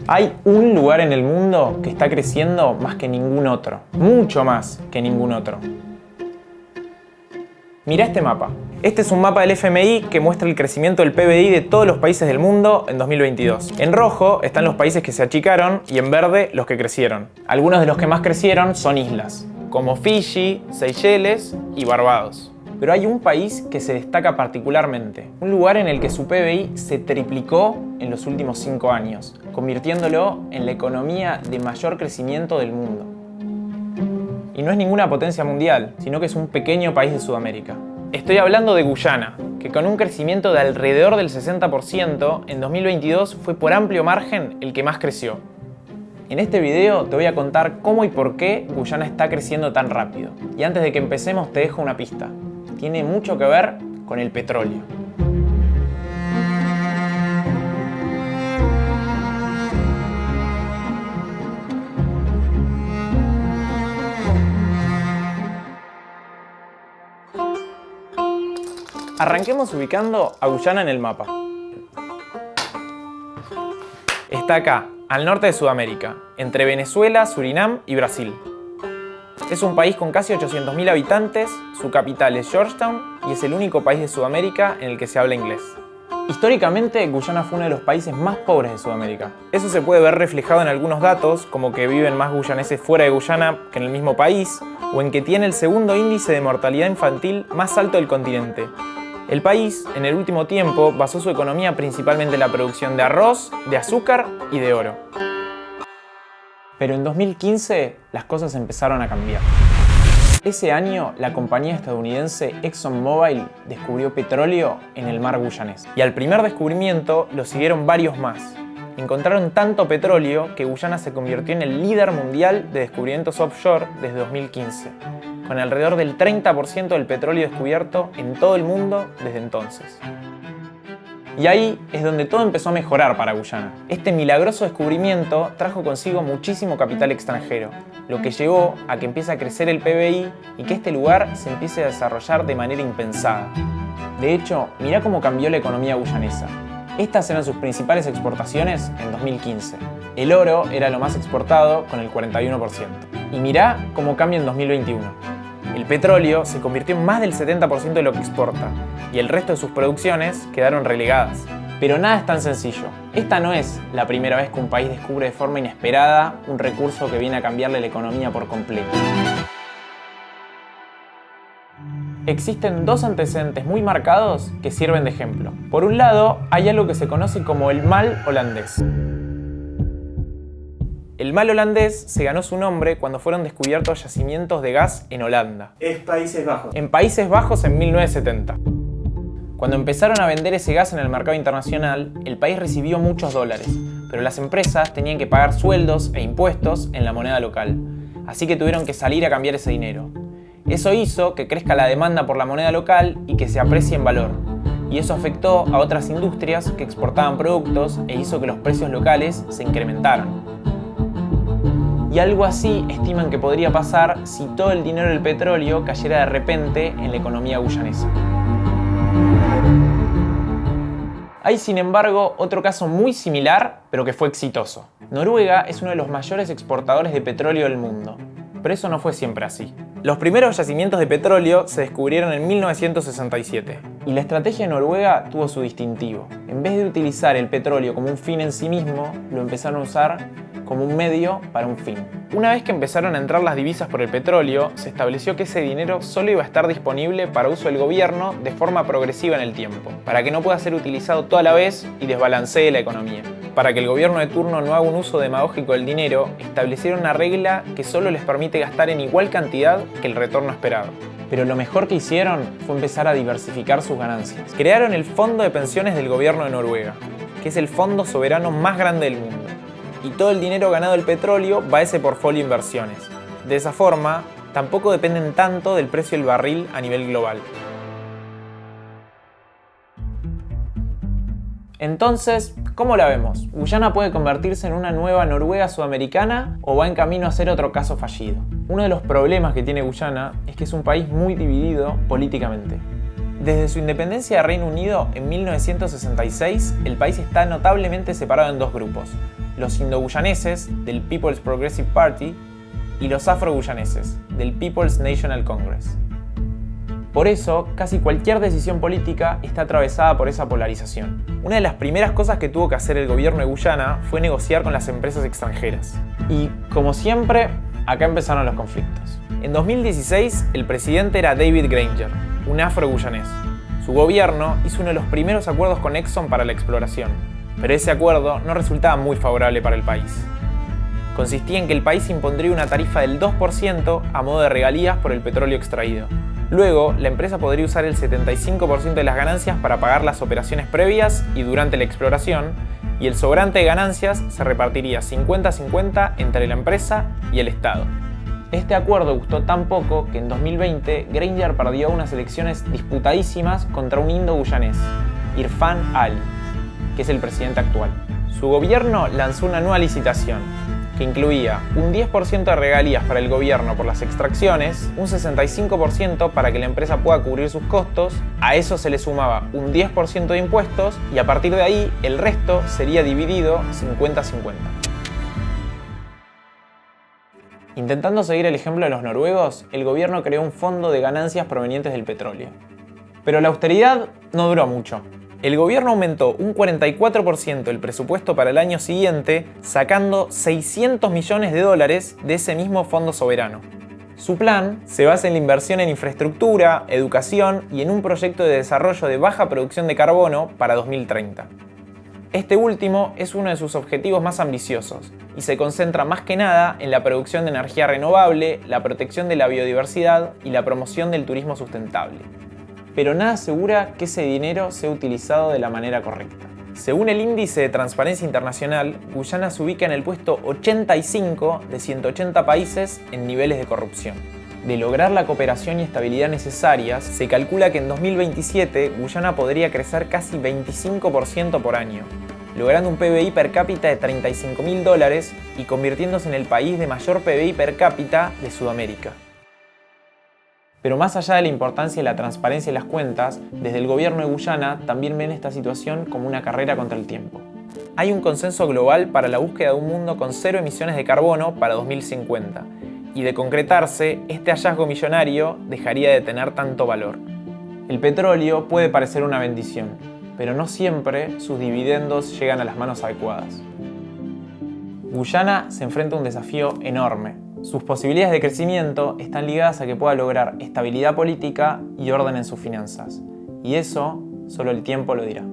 Hay un lugar en el mundo que está creciendo más que ningún otro, mucho más que ningún otro. Mirá este mapa. Este es un mapa del FMI que muestra el crecimiento del PBI de todos los países del mundo en 2022. En rojo están los países que se achicaron y en verde los que crecieron. Algunos de los que más crecieron son islas, como Fiji, Seychelles y Barbados. Pero hay un país que se destaca particularmente, un lugar en el que su PBI se triplicó en los últimos 5 años, convirtiéndolo en la economía de mayor crecimiento del mundo. Y no es ninguna potencia mundial, sino que es un pequeño país de Sudamérica. Estoy hablando de Guyana, que con un crecimiento de alrededor del 60%, en 2022 fue por amplio margen el que más creció. En este video te voy a contar cómo y por qué Guyana está creciendo tan rápido. Y antes de que empecemos te dejo una pista. Tiene mucho que ver con el petróleo. Arranquemos ubicando a Guyana en el mapa. Está acá, al norte de Sudamérica, entre Venezuela, Surinam y Brasil. Es un país con casi 800.000 habitantes, su capital es Georgetown y es el único país de Sudamérica en el que se habla inglés. Históricamente, Guyana fue uno de los países más pobres de Sudamérica. Eso se puede ver reflejado en algunos datos, como que viven más guyaneses fuera de Guyana que en el mismo país, o en que tiene el segundo índice de mortalidad infantil más alto del continente. El país, en el último tiempo, basó su economía principalmente en la producción de arroz, de azúcar y de oro. Pero en 2015 las cosas empezaron a cambiar. Ese año la compañía estadounidense ExxonMobil descubrió petróleo en el mar guyanés. Y al primer descubrimiento lo siguieron varios más. Encontraron tanto petróleo que Guyana se convirtió en el líder mundial de descubrimientos offshore desde 2015, con alrededor del 30% del petróleo descubierto en todo el mundo desde entonces. Y ahí es donde todo empezó a mejorar para Guyana. Este milagroso descubrimiento trajo consigo muchísimo capital extranjero, lo que llevó a que empiece a crecer el PBI y que este lugar se empiece a desarrollar de manera impensada. De hecho, mirá cómo cambió la economía guyanesa. Estas eran sus principales exportaciones en 2015. El oro era lo más exportado con el 41%. Y mirá cómo cambia en 2021. El petróleo se convirtió en más del 70% de lo que exporta, y el resto de sus producciones quedaron relegadas. Pero nada es tan sencillo. Esta no es la primera vez que un país descubre de forma inesperada un recurso que viene a cambiarle la economía por completo. Existen dos antecedentes muy marcados que sirven de ejemplo. Por un lado, hay algo que se conoce como el mal holandés. El mal holandés se ganó su nombre cuando fueron descubiertos yacimientos de gas en Holanda. Es Países Bajos. En Países Bajos en 1970. Cuando empezaron a vender ese gas en el mercado internacional, el país recibió muchos dólares, pero las empresas tenían que pagar sueldos e impuestos en la moneda local, así que tuvieron que salir a cambiar ese dinero. Eso hizo que crezca la demanda por la moneda local y que se aprecie en valor, y eso afectó a otras industrias que exportaban productos e hizo que los precios locales se incrementaran. Y algo así estiman que podría pasar si todo el dinero del petróleo cayera de repente en la economía guyanesa. Hay, sin embargo, otro caso muy similar, pero que fue exitoso. Noruega es uno de los mayores exportadores de petróleo del mundo, pero eso no fue siempre así. Los primeros yacimientos de petróleo se descubrieron en 1967, y la estrategia de Noruega tuvo su distintivo. En vez de utilizar el petróleo como un fin en sí mismo, lo empezaron a usar como un medio para un fin. Una vez que empezaron a entrar las divisas por el petróleo, se estableció que ese dinero solo iba a estar disponible para uso del gobierno de forma progresiva en el tiempo, para que no pueda ser utilizado toda la vez y desbalancee la economía. Para que el gobierno de turno no haga un uso demagógico del dinero, establecieron una regla que solo les permite gastar en igual cantidad que el retorno esperado. Pero lo mejor que hicieron fue empezar a diversificar sus ganancias. Crearon el Fondo de Pensiones del Gobierno de Noruega, que es el fondo soberano más grande del mundo. Y todo el dinero ganado del petróleo va a ese portfolio de inversiones. De esa forma, tampoco dependen tanto del precio del barril a nivel global. Entonces, ¿cómo la vemos? ¿Guyana puede convertirse en una nueva Noruega sudamericana o va en camino a ser otro caso fallido? Uno de los problemas que tiene Guyana es que es un país muy dividido políticamente. Desde su independencia de Reino Unido en 1966, el país está notablemente separado en dos grupos. los indo-guyaneses, del People's Progressive Party, y los afro-guyaneses, del People's National Congress. Por eso, casi cualquier decisión política está atravesada por esa polarización. Una de las primeras cosas que tuvo que hacer el gobierno de Guyana fue negociar con las empresas extranjeras. Y, como siempre, acá empezaron los conflictos. En 2016, el presidente era David Granger, un afro-guyanés. Su gobierno hizo uno de los primeros acuerdos con Exxon para la exploración, pero ese acuerdo no resultaba muy favorable para el país. Consistía en que el país impondría una tarifa del 2% a modo de regalías por el petróleo extraído. Luego, la empresa podría usar el 75% de las ganancias para pagar las operaciones previas y durante la exploración, y el sobrante de ganancias se repartiría 50-50 entre la empresa y el Estado. Este acuerdo gustó tan poco que en 2020 Granger perdió unas elecciones disputadísimas contra un indo-guyanés, Irfan Ali, que es el presidente actual. Su gobierno lanzó una nueva licitación, que incluía un 10% de regalías para el gobierno por las extracciones, un 65% para que la empresa pueda cubrir sus costos, a eso se le sumaba un 10% de impuestos y a partir de ahí el resto sería dividido 50-50. Intentando seguir el ejemplo de los noruegos, el gobierno creó un fondo de ganancias provenientes del petróleo. Pero la austeridad no duró mucho. El gobierno aumentó un 44% el presupuesto para el año siguiente, sacando $600 millones de ese mismo fondo soberano. Su plan se basa en la inversión en infraestructura, educación y en un proyecto de desarrollo de baja producción de carbono para 2030. Este último es uno de sus objetivos más ambiciosos y se concentra más que nada en la producción de energía renovable, la protección de la biodiversidad y la promoción del turismo sustentable. Pero nada asegura que ese dinero sea utilizado de la manera correcta. Según el Índice de Transparencia Internacional, Guyana se ubica en el puesto 85 de 180 países en niveles de corrupción. De lograr la cooperación y estabilidad necesarias, se calcula que en 2027 Guyana podría crecer casi 25% por año, logrando un PBI per cápita de $35.000 y convirtiéndose en el país de mayor PBI per cápita de Sudamérica. Pero más allá de la importancia de la transparencia de las cuentas, desde el gobierno de Guyana también ven esta situación como una carrera contra el tiempo. Hay un consenso global para la búsqueda de un mundo con 0 emisiones de carbono para 2050, y de concretarse, este hallazgo millonario dejaría de tener tanto valor. El petróleo puede parecer una bendición, pero no siempre sus dividendos llegan a las manos adecuadas. Guyana se enfrenta a un desafío enorme. Sus posibilidades de crecimiento están ligadas a que pueda lograr estabilidad política y orden en sus finanzas. Y eso solo el tiempo lo dirá.